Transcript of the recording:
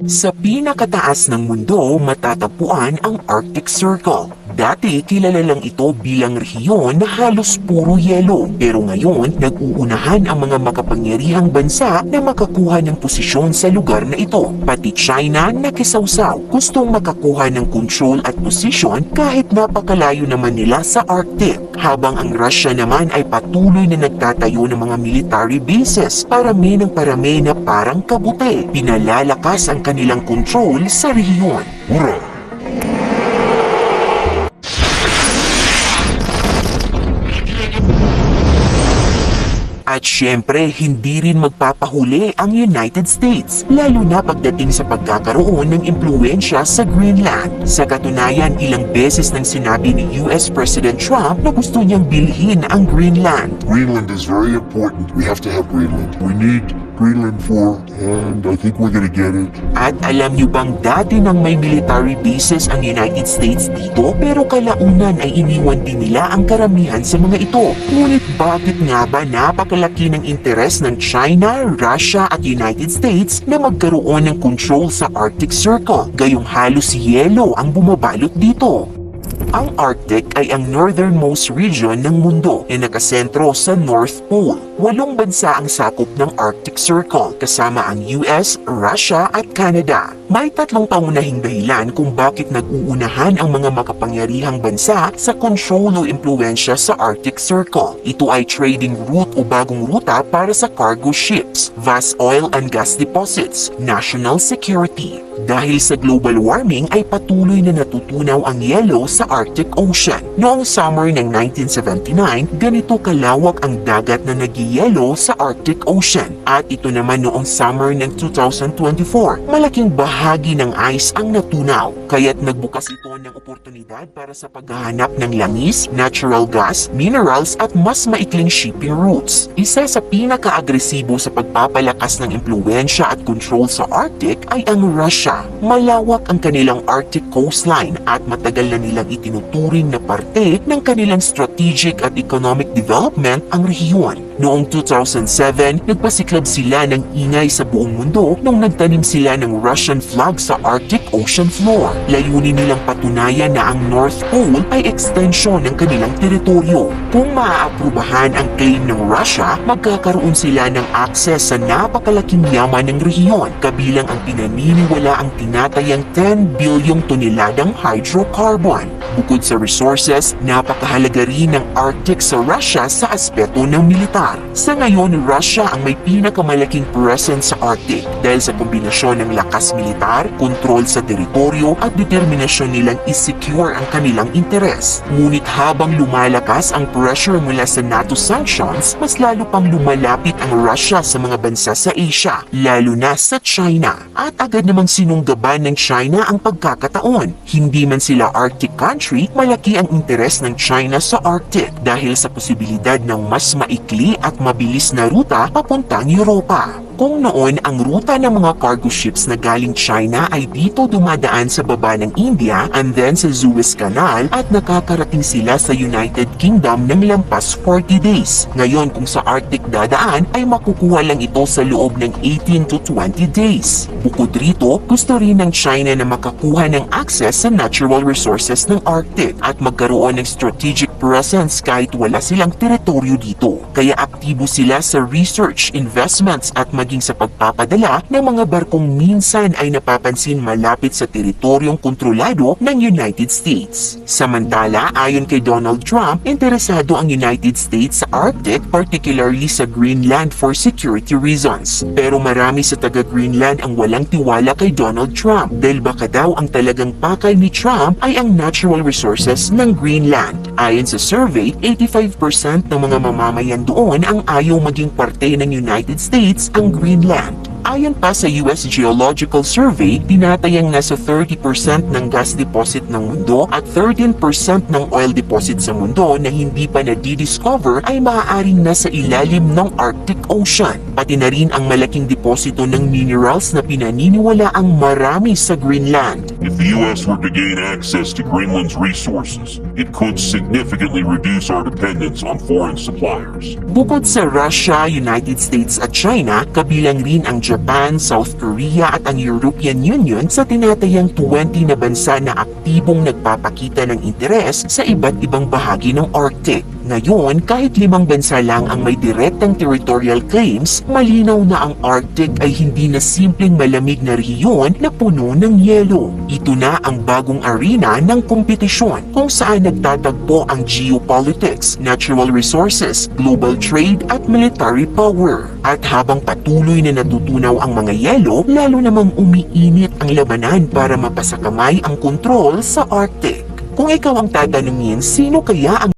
Sa pinakataas ng mundo, matatagpuan ang Arctic Circle. Dati, kilala lang ito bilang rehiyon na halos puro yelo. Pero ngayon, nag-uunahan ang mga makapangyarihang bansa na makakuha ng posisyon sa lugar na ito. Pati China nakisawsaw. Gustong makakuha ng control at posisyon kahit napakalayo naman nila sa Arctic. Habang ang Russia naman ay patuloy na nagtatayo ng mga military bases parami ng parami na parang kabute. Pinalalakas ang kanilang control sa rehiyon. Hurra! At syempre, hindi rin magpapahuli ang United States, lalo na pagdating sa pagkakaroon ng impluensya sa Greenland. Sa katunayan, ilang beses nang sinabi ni US President Trump na gusto niyang bilhin ang Greenland. Greenland is very important. We have to have Greenland. We need Greenland for, and I think we're gonna get it. At alam niyo bang dati nang may military bases ang United States dito, pero kalaunan ay iniwan din nila ang karamihan sa mga ito. Ngunit bakit nga ba napakalaki ng interes ng China, Russia at United States na magkaroon ng control sa Arctic Circle? Gayong halos yelo ang bumabalot dito. Ang Arctic ay ang northernmost region ng mundo na nakasentro sa North Pole. 8 bansa ang sakop ng Arctic Circle kasama ang US, Russia at Canada. May 3 pangunahing dahilan kung bakit nag-uunahan ang mga makapangyarihang bansa sa control o impluensya sa Arctic Circle. Ito ay trading route o bagong ruta para sa cargo ships, vast oil and gas deposits, national security. Dahil sa global warming ay patuloy na natutunaw ang yelo sa Arctic Ocean. Noong summer ng 1979, ganito kalawak ang dagat na nagyayelo sa Arctic Ocean. At ito naman noong summer ng 2024, malaking bahagi ng ice ang natunaw. Kaya't nagbukas ito ng oportunidad para sa paghahanap ng langis, natural gas, minerals at mas maikling shipping routes. Isa sa pinaka-agresibo sa pagpapalakas ng impluensya at control sa Arctic ay ang Russia. Malawak ang kanilang Arctic coastline at matagal na nilang itinuturing na parte ng kanilang strategic at economic development ang rehiyon. Noong 2007, nagpasiklab sila ng ingay sa buong mundo nung nagtanim sila ng Russian flag sa Arctic Ocean floor. Layunin nilang patunayan na ang North Pole ay extension ng kanilang teritoryo. Kung maaaprubahan ang claim ng Russia, magkakaroon sila ng access sa napakalaking yaman ng rehiyon, kabilang ang pinaniniwala ang tinatayang 10 bilyong toneladang hydrocarbon. Bukod sa resources, napakahalaga rin ng Arctic sa Russia sa aspeto ng militar. Sa ngayon, Russia ang may pinakamalaking presence sa Arctic dahil sa kombinasyon ng lakas militar, kontrol sa teritoryo at determinasyon nilang isecure ang kanilang interes. Ngunit habang lumalakas ang pressure mula sa NATO sanctions, mas lalo pang lumalapit ang Russia sa mga bansa sa Asia, lalo na sa China. At agad namang sinunggaban ng China ang pagkakataon. Hindi man sila Arctic country, malaki ang interes ng China sa Arctic dahil sa posibilidad ng mas maikli at mabilis na ruta papuntang Europa. Kung noon ang ruta ng mga cargo ships na galing China ay dito dumadaan sa baba ng India and then sa Suez Canal at nakakarating sila sa United Kingdom ng lampas 40 days. Ngayon kung sa Arctic dadaan ay makukuha lang ito sa loob ng 18 to 20 days. Bukod rito, gusto rin ng China na makakuha ng access sa natural resources ng Arctic at magkaroon ng strategic presence kahit wala silang teritoryo dito. Kaya aktibo sila sa research, investments at maging sa pagpapadala ng mga barkong minsan ay napapansin malapit sa teritoryong kontrolado ng United States. Samantala, ayon kay Donald Trump, interesado ang United States sa Arctic, particularly sa Greenland for security reasons. Pero marami sa taga-Greenland ang walang tiwala kay Donald Trump dahil baka daw ang talagang pakay ni Trump ay ang natural resources ng Greenland. Ayon sa survey, 85% ng mga mamamayan doon ang ayaw maging parte ng United States ang Greenland. Ayon pa sa US Geological Survey, tinatayang nasa 30% ng gas deposit ng mundo at 13% ng oil deposit sa mundo na hindi pa na-discover ay maaaring nasa ilalim ng Arctic Ocean. Pati na rin ang malaking deposito ng minerals na pinaniniwala ang marami sa Greenland. If the U.S. were to gain access to Greenland's resources, it could significantly reduce our dependence on foreign suppliers. Bukod sa Russia, United States at China, kabilang rin ang Japan, South Korea at ang European Union sa tinatayang 20 na bansa na aktibong nagpapakita ng interes sa iba't ibang bahagi ng Arctic. Ngayon, kahit 5 bansa lang ang may direktang territorial claims, malinaw na ang Arctic ay hindi na simpleng malamig na rehiyon na puno ng yelo. Ito na ang bagong arena ng kompetisyon kung saan nagtatagpo ang geopolitics, natural resources, global trade at military power. At habang patuloy na natutunaw ang mga yelo, lalo namang umiinit ang labanan para mapasakamay ang kontrol sa Arctic. Kung ikaw ang tatanungin, sino kaya ang